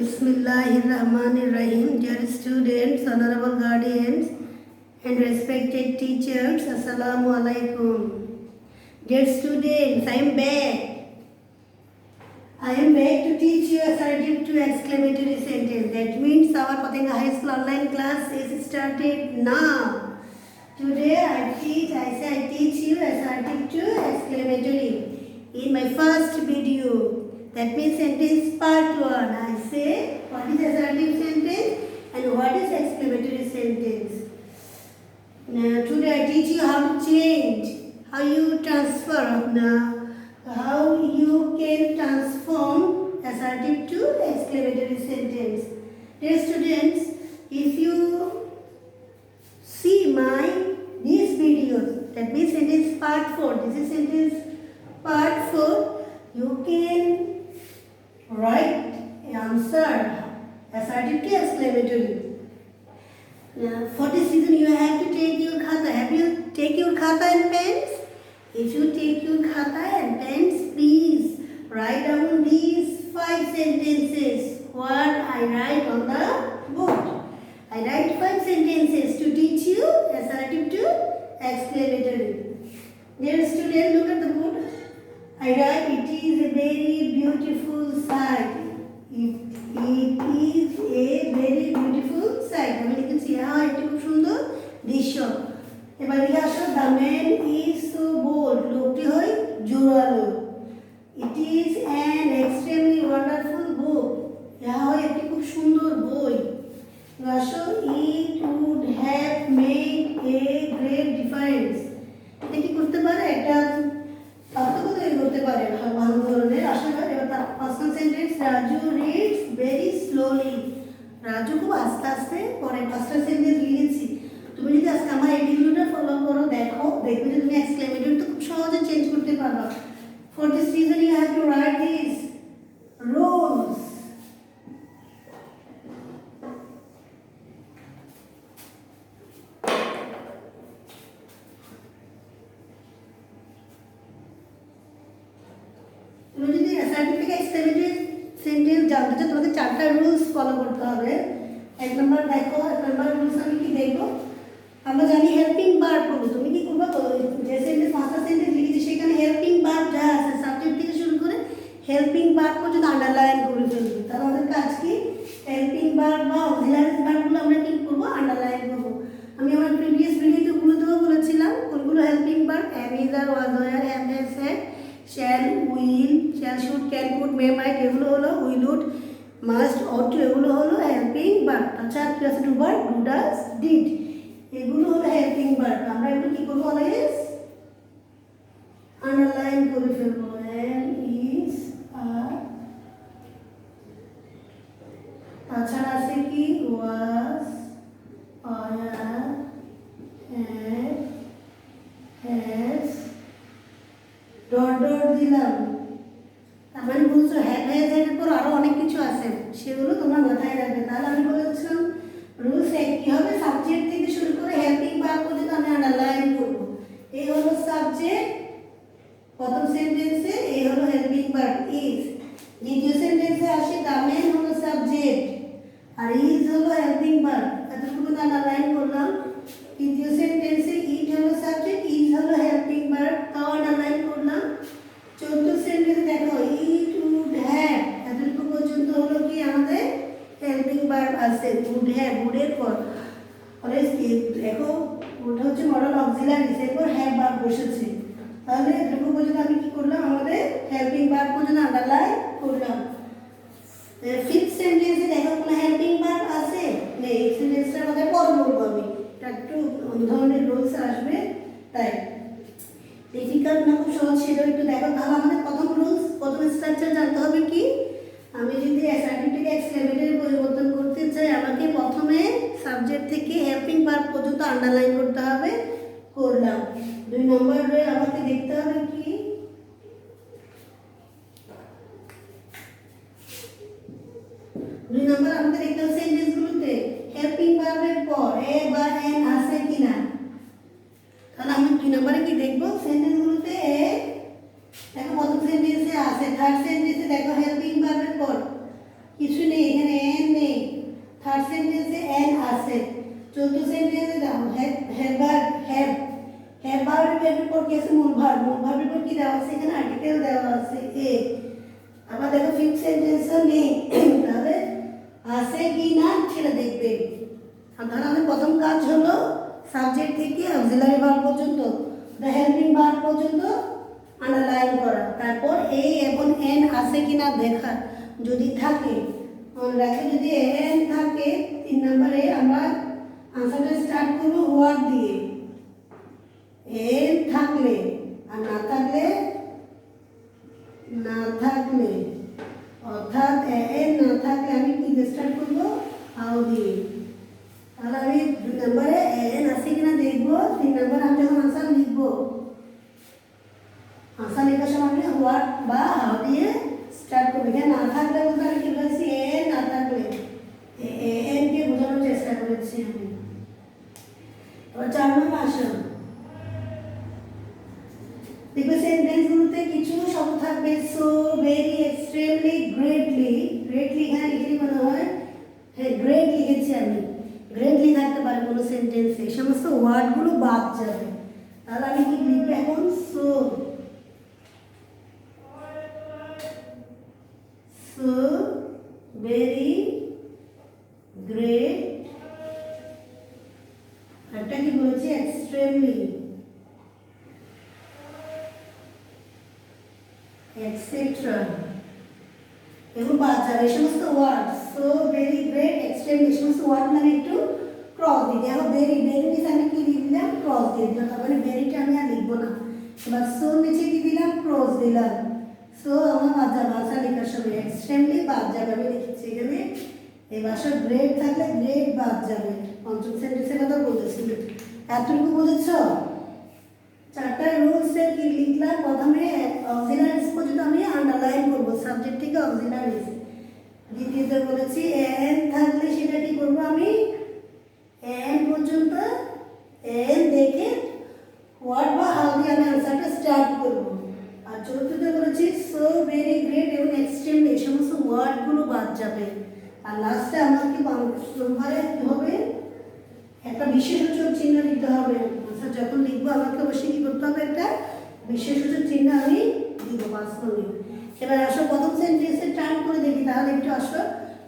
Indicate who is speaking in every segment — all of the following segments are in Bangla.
Speaker 1: Bismillahirrahmanirrahim. Dear students, honorable guardians, and respected teachers, Assalamu alaikum. Dear students, I am back. I am back to teach you assertive to exclamatory sentence. That means our Patenga High School online class is started now. Today I teach you assertive to exclamatory. In my first video, that means sentence part 1, I say what is assertive sentence and what is exclamatory sentence. Now today I teach you how to change, how you transfer, how you can transform assertive to exclamatory sentence. Dear students, if you see these videos, that means sentence part 4, this is sentence part 4, you can write answer assertive to exclamatory. For this reason you have to take your khata. Have you take your khata and pens? If you take your khata and pens, please write down these 5 sentences what I write on the board. I write 5 sentences to teach you assertive to exclamatory. Dear student, look at the board. I write, it is a very beautiful sight. It is a very beautiful sight. You can see how it is সুন্দর দৃশ্য। এবার লিখে আসো, the man is so bold. লোকটি হয় জোরালো। It is an extremely wonderful book. ইহা হয় একটি খুব সুন্দর বই। আসো, it would have made a great difference. এটা কি করতে পারে? এটা পার্থক্য তৈরি করতে পারে ভালো ধরনের। আসলে এবার তার first sentence, Raju reads very slowly. Raju খুব আস্তে আস্তে পড়ে। ফার্স্ট সেন্টেন্স লিখেছি। তুমি যদি আজকে আমার এই ভিডিওটা ফলো করো, দেখবে যে তুমি এক্সক্লেমেটরি তো খুব সহজে চেঞ্জ করতে পারবা। For this reason you have to write this rules. তুমি যদি assertive থেকে exclamatory সেন্টেন্স জানতে চাও, তোমাদের 4টা রুলস ফলো করতে হবে। 1 নম্বর দেখো, 1 নম্বর রুলস আমি কি দেখবো? আমরা জানি হেল্পিং ভার্ব বলবো। তুমি কি করবে? যে সেন্টেন্স ফার্স্ট সেন্টেন্স লিখেছি সেখানে হেল্পিং ভার্ব যা আছে সাবজেক্ট থেকে শুরু করে হেল্পিং ভার্ব পর্যন্ত আন্ডারলাইন করে ফেলবে। তাহলে আমাদের কাজ কি? হেল্পিং ভার্ব বা অক্সিলারি ভার্বগুলো আমরা কি করবো? আন্ডারলাইন করবো। আমি আমার প্রিভিয়াস ভিডিওতে বলেছিলাম কোনগুলো helping verb, am, is, are, was, were, have, has, had, shall, will, shall, should, can, could, may, might, এগুলো হলো will, would, must, ought to, এগুলো হলো হেল্পিং ভার্ব। আচ্ছা, plus to verb, do, does, did, এগুলো হলো হেল্পিং ভার্ব। আমরা এগুলো কি করবো? অলওয়েজ আন্ডারলাইন করে ফেলবো। am, is, are, তাছাড়া আছে কি? was, are, have, has, dot dot দিলাম। তার মানে বলছো হ্যাভ হ্যাজ এর পর আরো অনেক কিছু আছে, সেগুলো তোমরা মাথায় রাখবে। তাহলে আমি বলেছিলাম রুলস কি হবে? সাবজেক্ট থেকে শুরু করে হেল্পিং ভার্ব পর্যন্ত আমি আন্ডারলাইন করব। এই হলো সাবজেক্ট প্রথম সেন্টেন্সে, এই হলো হেল্পিং ভার্ব ইজ। দ্বিতীয় সেন্টেন্সে আসে দ্য ম্যান হলো সাবজেক্ট আর ইজ হলো হেল্পিং ভার্ব, এতটুকু আন্ডারলাইন করলাম। তৃতীয় সেন্টেন্সে ইট হলো সাবজেক্ট, ইজ হলো হেল্পিং ভার্ব, তাও আন্ডারলাইন করলাম। চতুর্থ সেন্টেন্সে দেখো ইট উড হ্যাভ, এতটুকু পর্যন্ত হলো কি আমাদের হেল্পিং ভার্ব আছে। উড হ্যাভ, উডের পর দেখো ওটা হচ্ছে মডাল অক্সিলারি, এরপর হ্যাভ ভার্ব বসেছে। তাহলে এতটুকু পর্যন্ত আমি কি করলাম? আমাদের হেল্পিং ভার্ব পর্যন্ত আন্ডারলাইন করলাম। ফিফথ সেন্টেন্সে দেখো কোনো হেল্পিং ভার্ব আছে নেই। এই সেন্টেন্সটা আমাদের পরে বলবো আমি, এটা একটু অন্য ধরনের রুলস আসবে, তাই ডিফিকাল্ট না, খুব সহজ ছিল একটু দেখো। তাহলে আমাদের প্রথম রুলস, প্রথম স্ট্রাকচার জানতে হবে কি? আমি যদি অ্যাসার্টিভ থেকে এক্সক্লেমেটরি পরিবর্তন করতে চাই, আমাকে প্রথমে সাবজেক্ট থেকে হেল্পিং ভার্ব পর্যন্ত আন্ডারলাইন করতে হবে, করলাম। 2 নম্বরে আমাকে দেখতে হবে কি? আমাকে দেখতে হবে সেন্টেন্সগুলোতে হেল্পিং ভার্বের পর এ বা এন আছে কিনা। তাহলে আমি 2 নম্বরে কি দেখবো? সেন্টেন্সগুলোতে এ দেখো প্রথম সেন্টেন্সে আছে, থার্ড সেন্টেন্সে দেখো হেল্পিং ভার্বের পর কিছু নেই, এখানে থার্ড সেন্টেন্সে এন আছে, চতুর্থ সেন্টেন্সে দাও হ্যাভ ভার্বের উপর কি আছে মূল ভার্বের উপর কি দেওয়া আছে এখানে আর্টিকেল দেওয়া আছে এ। আবার দেখো ফিফথ সেন্টেন্সও নেই, তাহলে আছে কি না সেটা দেখবে। তাহলে আমাদের প্রথম কাজ হলো সাবজেক্ট থেকে অক্সিলারি ভার্ব পর্যন্ত দ্য হেল্পিং ভার্ব পর্যন্ত আন্ডারলাইন করা, তারপর এ এবং এন আছে কিনা দেখা, যদি থাকে রাখে, যদি এন থাকে 3 নম্বরে আমরা আনসারটা স্টার্ট করব হোয়াট দিয়ে, এন থাকলে আর না থাকলে অর্থাৎ এন না থাকলে আমি কি দিয়ে স্টার্ট করব হাউ দিয়ে। তাহলে আমি 2 নম্বরে এন আছে কিনা দেখবো, 3 নম্বরে আমি যখন আনসার লিখবো আনসার লেখার সময় আমি হোয়াট বা হাউ দিয়ে স্টার্ট করবো। এখানে না থাকলে বলতে আমি কি বলেছি এন না থাকলে এন কে বোঝানোর চেষ্টা করেছি আমি। এবার 4 নম্বর আসুন, দেখো সেন্টেন্সগুলোতে কিছু শব্দ থাকবে সো ভেরি এক্সট্রিমলি গ্রেটলি, এখানে লিখে মনে হয় হ্যাঁ গ্রেট লিখেছি আমি, গ্রেটলি থাকতে পারে কোনো সেন্টেন্সে, এই সমস্ত ওয়ার্ডগুলো বাদ যাবে। তাহলে আমি কি লিখবো এখন সো ভেরি গ্রেট, একটা কি বলেছি এক্সট্রিমলি, এটসেট্রা এগুলো বাদ যাবে। এই সমস্ত word so very great extremely এই সমস্ত ওয়ার্ড মানে একটু ক্রস দিই। দেখো ভেরি নিচে আমি কি দিলাম ক্রস দিয়ে দিলাম, তার মানে ভেরিটা আমি আর লিখবো না। এবার সো নিচে কি দিলাম ক্রস দিলাম, সো আমার বাদ যাবে আনসার লেখার সময়, এক্সট্রিমলি বাদ যাবে আমি লিখেছি এখানে। এবার সব গ্রেট থাকলে গ্রেট বাদ যাবে, পঞ্চম সেন্টেন্সের কথা বলেছিল। এতটুকু বুঝেছ? 4টা রুলসে কি লিখলাম, প্রথমে অক্সিলারিজ পর্যন্ত আমি আন্ডারলাইন করবো, সাবজেক্ট থেকে অক্সিলারিজ। দ্বিতীয়তে বলেছি এন থাকলে সেটা কি করবো আমি এন পর্যন্ত এন দেখে হোয়াট বা হাউ দিয়ে আমি আনসারটা স্টার্ট করবো। আর চতুর্থতে বলেছি সো ভেরি গ্রেট এবং এক্সট্রিমলি এই সমস্ত ওয়ার্ডগুলো বাদ যাবে। আর লাস্টে আমার কি সোমবারে কি হবে একটা বিশেষসূচক চিহ্ন দিতে হবে। আচ্ছা যখন লিখবো আমাকে অবশ্যই কি করতে হবে একটা বিশেষসূচক চিহ্ন আমি দিব 5 নম্বরে। এবার আসো প্রথম সেন্টেন্সে টার্ন করে দেখি, তাহলে একটু আসো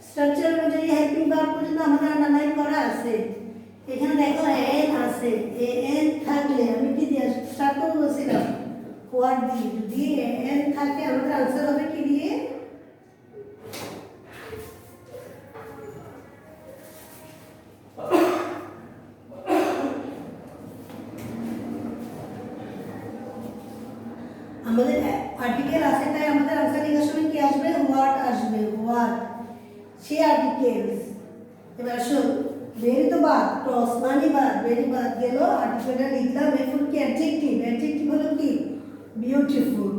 Speaker 1: স্ট্রাকচার অনুযায়ী হেল্পিং ভার্ব পর্যন্ত আমাদের আন্ডারলাইন করা আছে। এখানে দেখো এন আছে, এন থাকলে আমি কি দিয়ে স্টার্ট করবো বলছিলাম হোয়াট দিয়ে, যদি এন থাকে আমাদের আনসার হবে কি দিয়ে আমাদের আর্টিকেল আছে, তাই আমাদের আনসার লেখার সময় কি আসবে হোয়াট আসবে, হোয়াট সে আর্টিকেলস। এবার শোন ভেরি তো বাদ, ক্রস মানে বাদ, ভেরি বাদ গেল, আর্টিকেলটা লিখলাম। এরপর কি অ্যাডজেক্টিভ, অ্যাডজেক্টিভ হলো কি বিউটিফুল।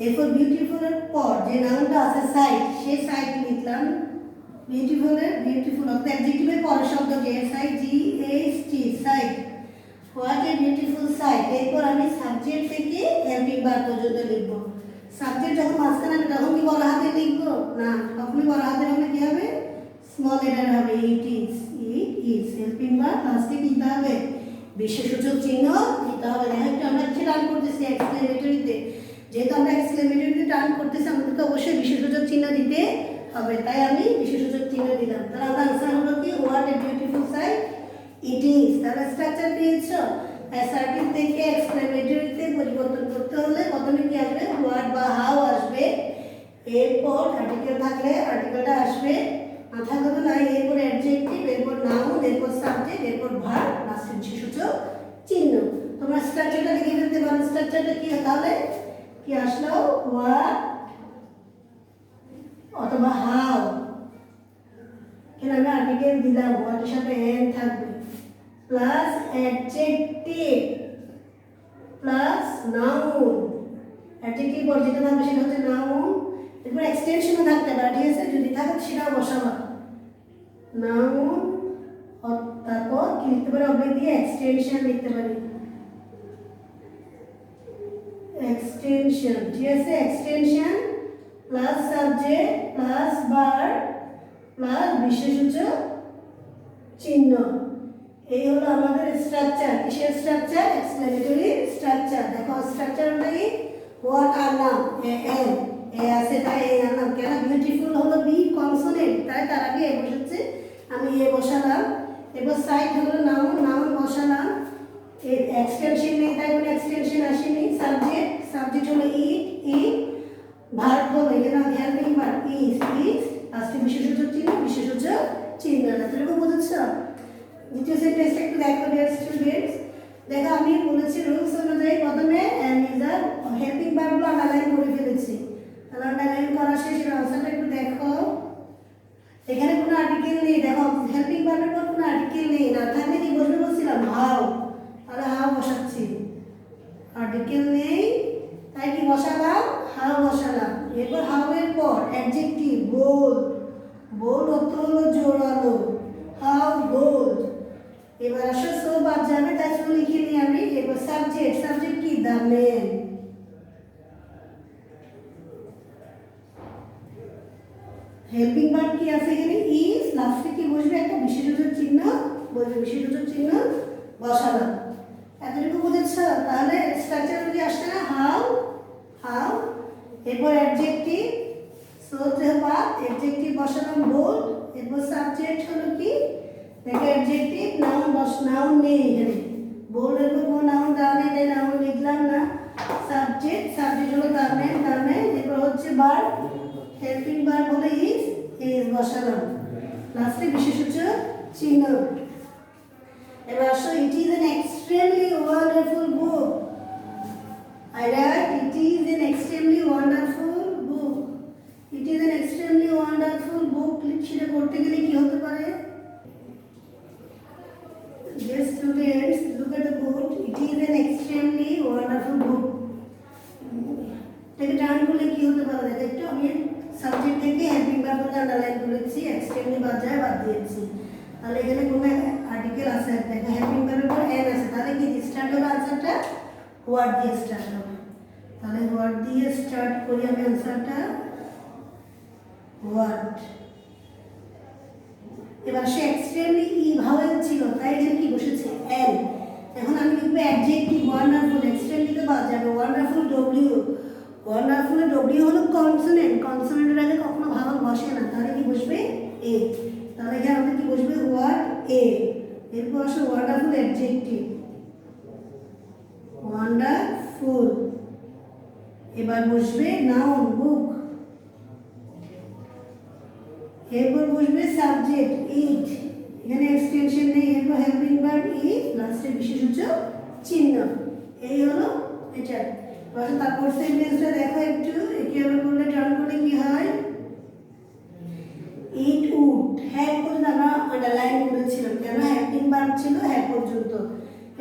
Speaker 1: এরপর বিউটিফুলের পর যে নাউনটা আছে সাইট, সে সাইট লিখলাম। বিউটিফুল অর্থাৎ অ্যাডজেক্টিভের পরের শব্দ যে sight, GHT sight, what a beautiful sight. এরপর আমি সাবজেক্ট থেকে হেল্পিং ভার্ব পর্যন্ত লিখব। সাবজেক্ট যখন মাঝখানে হবে তখন কি বড় হাতে লিখবো না, তখনই বড় হাতে হলে কি হবে স্মল লেটার হবে, ইট ইজ। হেল্পিং ভার্ব লাস্টে কি দিতে হবে বিশেষসূচক চিহ্ন দিতে হবে। দেখো একটু আমরা টার্ন করতেছি এক্সক্লেমেটরিতে, যেহেতু আমরা এক্সক্লেমেটরিতে টার্ন করতেছি আমাদেরকে অবশ্যই বিশেষসূচক চিহ্ন দিতে হবে, তাই আমি বিশেষসূচক চিহ্ন দিলাম। তাহলে আমার আনসার হলো কি what a beautiful site it is. তাহলে স্ট্রাকচার পেয়েছো, অ্যাসার্টিভ থেকে এক্সক্লেমেটরিতে পরিবর্তন করতে হলে প্রথমে কি আসবে হোয়াট বা হাউ আসবে, এরপর আর্টিকেল থাকলে আর্টিকেলটা আসবে, না থাকলে তো নাই, এরপর অ্যাডজেক্টিভ, এরপর নাউন, এরপর সাবজেক্ট, এরপর ভার্ব, লাস্টে বিশেষসূচক চিহ্ন। তোমরা স্ট্রাকচারটা লিখে ফেলতে পারো। স্ট্রাকচারটা কি তাহলে কি আসলো হোয়াট অথবা হাউ, কেন আমি আর্টিকেল দিলাম হোয়াটের সাথে এন থাকবে, plus adjective plus noun, adjective পর যেটা থাকবে সেটা হচ্ছে নাউন। এরপর এক্সটেনশনও থাকতে পারে, ঠিক আছে, যদি থাকে সেটাও বসাবা নাউন। তারপর কি লিখতে পারি অবলিক দিয়ে এক্সটেনশন লিখতে পারি, এক্সটেনশন, ঠিক আছে, extension plus subject plus verb plus বিশেষসূচক চিহ্ন। এই হলো আমাদের স্ট্রাকচার। কিসের স্ট্রাকচার? Explanatory structure. দেখো স্ট্রাকচারটা কি? হোয়াট আর নাম, এল এ আছে তাই এই নাম। কেন? বিউটিফুল হলো বি কনসোনেন্ট, তাই তার আগে এ বসেছে, আমি এ বসালাম। এবার সাইড হলো নাউন, নাউন বসালাম। এর এক্সটেনশন নেই তাই কোনো এক্সটেনশন আসেনি। সাবজেক্ট, সাবজেক্ট হলো ইট, ভার্ব হলো এখানে হেল্পিং ভার্ব ইজ, লাস্টে বিশেষসূচক চিহ্ন, বিশেষসূচক চিহ্ন। এতটুকু বুঝেছ? দ্বিতীয় সেন্টেন্সটা একটু দেখো ডিয়ার স্টুডেন্টস। দেখো আমি বলেছি রুলস অনুযায়ী প্রথমে নিজের হেল্পিং ভার্বগুলো আন্ডারলাইন করে ফেলেছি। তাহলে আন্ডারলাইন করা শেষ। আনসারটা একটু দেখো। এখানে কোনো আর্টিকেল নেই। দেখো হেল্পিং ভার্বের পর কোনো আর্টিকেল নেই, না থাকলে কি বসবে বলছিলাম হাউ, তাহলে হাউ বসাচ্ছি। আর্টিকেল নেই তাই কি বসালাম? হাউ বসালাম। এরপর হাউ এর পর অ্যাডজেক্টিভ বোল্ড, বোল্ড অর্থ হলো জোরালো, হাউ বোল্ড। এবার আসলে সো বাদ যাবে তাই সো লিখে নিই আমি। এরপর সাবজেক্ট, সাবজেক্ট কি? The men. হেল্পিং ভার্ব কি আছে এখানে? ইজ, লাস্টে কি বসবে? একটা বিশেষসূচক চিহ্ন বসবে, বিশেষসূচক চিহ্ন বসালাম। এতটুকু বুঝেছ? তাহলে স্ট্রাকচার যদি আসছে না, হাউ, হাউ, এরপর অ্যাডজেক্টিভ, সো যে বাদ অ্যাডজেক্টিভ বসালাম বোল্ড। এরপর সাবজেক্ট হলো কি? দেখো অ্যাডজেক্টিভ, নাউন নাউন নেই এখানে, বোল্ড এর কোনো নাউন দেওয়া নেই তাই নাউন লিখলাম না। সাবজেক্ট, সাবজেক্ট হলো দ্য মেন, দ্য মেন। এরপর হচ্ছে ভার্ব, হেল্পিং ভার্ব হলো ইজ বসালাম, লাস্টে বিশেষসূচক চিহ্ন। এবার আসো, it is an extremely wonderful book. I write, it is an extremely wonderful book. It is an extremely wonderful book. সেটা করতে গেলে কি হতে পারে? Yes students, look at the book. It is an extremely wonderful book. এটাকে টার্ন করলে কি হতে পারে? দেখো একটু আমি সাবজেক্ট থেকে হেল্পিং ভার্বটা আন্ডারলাইন করেছি, এক্সট্রিমলি বাদ যায় বাদ দিয়েছি। তাহলে এখানে কোনো আর্টিকেল আছে, দেখো হেল্পিং ভার্বের পর এন আছে, তাহলে কি স্টার্ট হলো আনসারটা? হোয়াট দিয়ে স্টার্ট হবে। তাহলে হোয়াট দিয়ে স্টার্ট করি আমি আনসারটা, হোয়াট। এবার সে এক্সট্রিমলি ই ভাওয়েল ছিল তাই এখানে কি বসেছে? এল। এখন আমি লিখবো অ্যাডজেক্টিভ ওয়ান্ডারফুল, এক্সট্রিমলি তো বাদ যাবে, ওয়ান্ডারফুল ডব্লিউ। ওয়ান্ডারফুল ডব্লিউ হলো কনসোনেন্ট, কনসোনেন্টের আগে কখনো ভাওয়েল বসে না, তাহলে কি বসবে? এ। তাহলে এখানে আমাদের কি বসবে? What a. এরপর আসলে ওয়ান্ডারফুল অ্যাডজেক্টিভ, ওয়ান্ডারফুল। এবার বসবে নাউন বুক, এরপর বসবে সাবজেক্ট ইট, এখানে এক্সটেনশন নেই। এরপর হেল্পিং ভার্ব ইজ, লাস্টে বিশেষসূচক চিহ্ন। এই হলো এটা। তারপর সেন্টেন্সটা দেখো একটু, কিভাবে করলে টার্ন করলে কি হয়? ইট উড, হ্যাড পর্যন্ত আমরা আন্ডারলাইন করেছিলাম, কেন? হেল্পিং ভার্ব ছিল হ্যাড পর্যন্ত।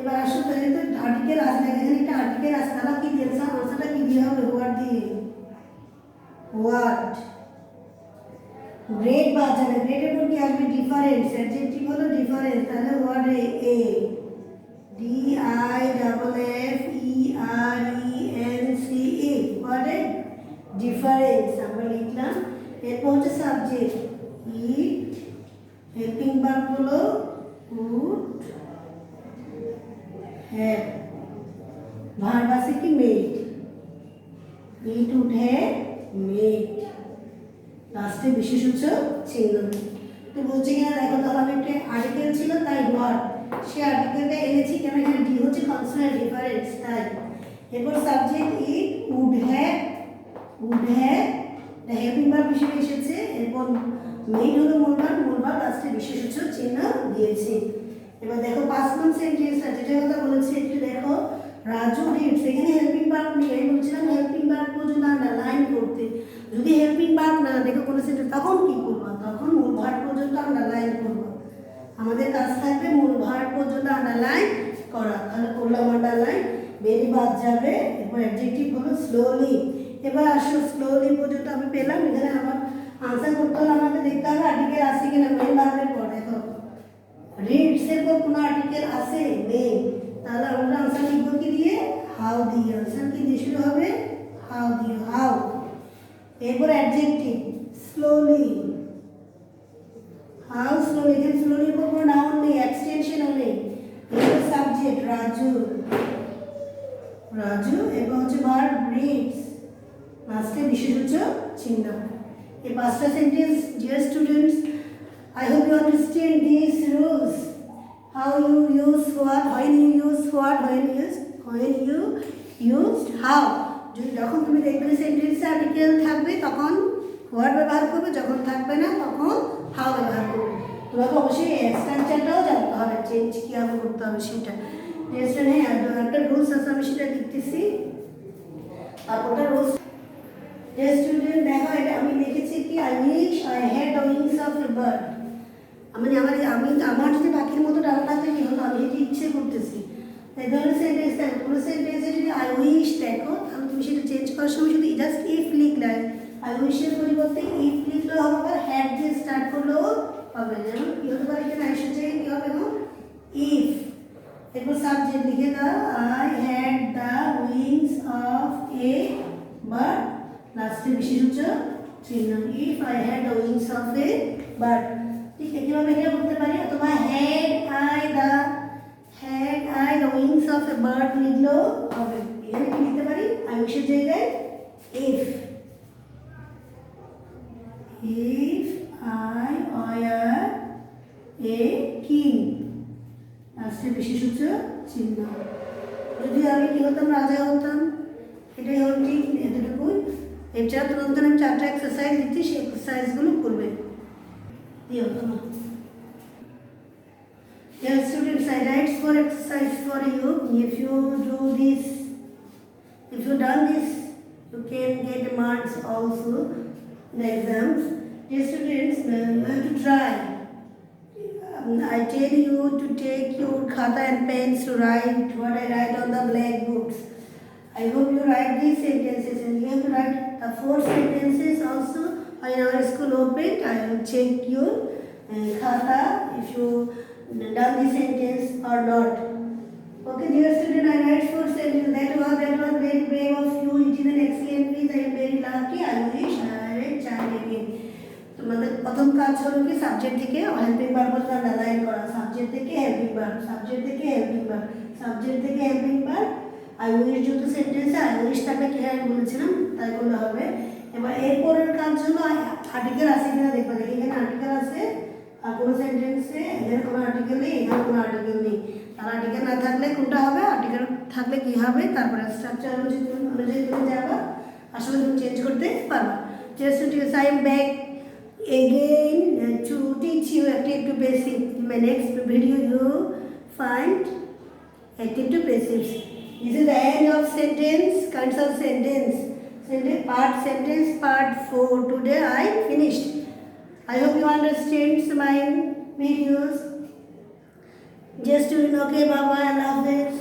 Speaker 1: এবার আসলে যেহেতু আর্টিকেল আছে, এখানে একটা আর্টিকেল আছে, তাহলে কি দিয়েছে? আনসারটা কি দিয়ে হবে? হোয়াট দিয়ে, হোয়াট। গ্রেট বাদ যাবে, গ্রেটের পর কি আসবে? ডিফারেন্স, অ্যাডজেক্টিভ হলো ডিফারেন্স, তাহলে what a, D I double F E R E N C E, what a difference আমরা লিখলাম। এরপর হচ্ছে সাবজেক্ট ইট, হেল্পিং ভার্ব হলো উড, হ্যাড, ভার্ব আছে কি? Made, it would had made, লাস্টে বিশেষসূচক চিহ্ন। তো বলছে কিনা দেখো, তাহলে আমি একটা আর্টিকেল ছিল তাই হোয়াট, সে আর্টিকেলটা এনেছি কেন? এখানে ডি হচ্ছে কনসোনেন্ট ডিফারেন্স তাই। এরপর subject it would have, would have helping verb হিসেবে এসেছে। এরপর মেড হলো মূল ভার্ব, মূল ভার্ব, লাস্টে বিশেষসূচক চিহ্ন দিয়েছি। এবার দেখো 5 নং সেন্টেন্সটা যেটা কথা বলেছি একটু দেখো। রাজু রিডস, এখানে হেল্পিং ভার্ব নেই, আমি বলছিলাম হেল্পিং ভার্ব পর্যন্ত আন্ডারলাইন করতে। যদি হেল্পিং ভার্ব না দেখো কোনো সেন্টেন্স, তখন কি করবা? তখন মূল ভার্ব পর্যন্ত আন্ডারলাইন করবা। আমাদের কাজ থাকবে মূল ভার্ব পর্যন্ত আন্ডারলাইন করা। তাহলে করলাম আন্ডারলাইন, বেরি বাদ যাবে। এরপর অ্যাডজেক্টিভ হলো স্লোলি। এবার আসো স্লোলি পর্যন্ত আমি পেলাম। এখানে আমার আনসার করতে হলে আমাকে দেখতে হবে আর্টিকেল আছে কিনা মেন ভার্বের পর। দেখো রিডস এর পর কোনো আর্টিকেল আছে? নেই, তাহলে আমরা আনসার লিখবো কি দিয়ে? হাউ দিয়ে। আনসার কি দিয়ে শুরু হবে? হাউ দিয়ে, হাউ। এরপর অ্যাডজেক্টিভ স্লোলি, হাউ স্লোলি, এখানে স্লোলির উপর কোনো নাউন নেই, এক্সটেনশনও নেই। এরপর সাবজেক্ট রাজু, রাজু, এরপর হচ্ছে ভার্ব রিডস, লাস্টে বিশেষসূচক চিহ্ন। এই পাঁচটা sentence dear students, I hope you understand these rules. How you use what, when you use what, when you used how. যখন তুমি দেখবে সেন্টেন্সে আর্টিকেল থাকবে তখন হোয়াট ব্যবহার করবে, যখন থাকবে না তখন হাউ ব্যবহার করবে। তোমাকে অবশ্যই স্ট্রাকচারটাও জানতে হবে, চেঞ্জ কীভাবে করতে হবে সেটা। হ্যাঁ, একটা রুলস আছে, আমি সেটা লিখতেছি। আর ওটা রুলস স্টুডেন্ট দেখো, এটা আমি লিখেছি কি, I wish I had the wings of a bird. আমার যদি পাখির মতো ডানা থাকলে কি হতো, আমি যদি ইচ্ছে করতেছি। এই ধরনের সেন্টেন্স দেখো, পুরো সেন্টেন্সে যদি আই উইশ দেখো, তাহলে তুমি সেটা চেঞ্জ করার সময় শুধু জাস্ট ইফ লিখলে, আই উইশের পরিবর্তে ইফ লিখলেও হবে, আবার হ্যাড দিয়ে স্টার্ট করলেও হবে। যেমন কি হতে পারে, এখানে আইসের জায়গায় কী হবে, ইফ। এরপর সাবজেক্ট লিখে দাও, I had the wings of a bird, লাস্টে বিশেষসূচক চিহ্ন, if I had the wings of a bird. ঠিক আছে, কীভাবে এটা করতে পারি, অথবা had I the wings of a bird লিখলেও হবে। এখানে কি লিখতে পারি, আই উইশের জায়গায় if I were a king, লাস্টে বিশেষসূচক চিহ্ন। যদি আমি কি হতাম, রাজা হতাম। এটাই হল ঠিক, এতটুকুই। এছাড়া তুরন্ত আমি 4টা এক্সারসাইজ দিচ্ছি, সেই এক্সারসাইজগুলো করবে। Dear students, I write 4 exercise for you. If you do this, if you done this, you can get marks also in the exams. Dear students, you have to try. I tell you to take your khata and pens to write what I write on the black books. I hope you write these sentences, and you have to write the 4 sentences also. In our school open, I will check your khata if you done the sentence or not. Okay, dear student, I write 4 sentences. That was very brave of you. It is an excellent piece. I am very lucky. I wish I had a child again. তোমাদের প্রথম কাজ হলো কি, সাবজেক্ট থেকে হেল্পিং ভার্বটা আন্ডারলাইন করা, সাবজেক্ট থেকে হেল্পিং ভার্ব, সাবজেক্ট থেকে হেল্পিং ভার্ব, সাবজেক্ট থেকে হেল্পিং ভার্ব। আই উইশ যেহেতু সেন্টেন্সে আই উইশ থাকলে কি হয় বলেছিলাম, তাই করলে হবে। এবার এরপরের কাজ হলো আর্টিকেল আছে কিনা দেখবে, দেখি এখানে আর্টিকেল আছে, আর কোনো সেন্টেন্সে এখানে কোনো আর্টিকেল নেই, এখানে কোনো আর্টিকেল নেই। আর আর্টিকেল না থাকলে কোনটা হবে, আর্টিকেল থাকলে কি হবে, তারপরে স্ট্রাকচার অনুযায়ী তুমি যাবা, আসলে তুমি চেঞ্জ করতে পারবা। Just I am back again to teach you active to passive. In my next video you find active to passives. This is the end of sentence, kinds of sentence part 4. Today I finished. I hope you understand my videos. Just doing okay, bye bye, I love this.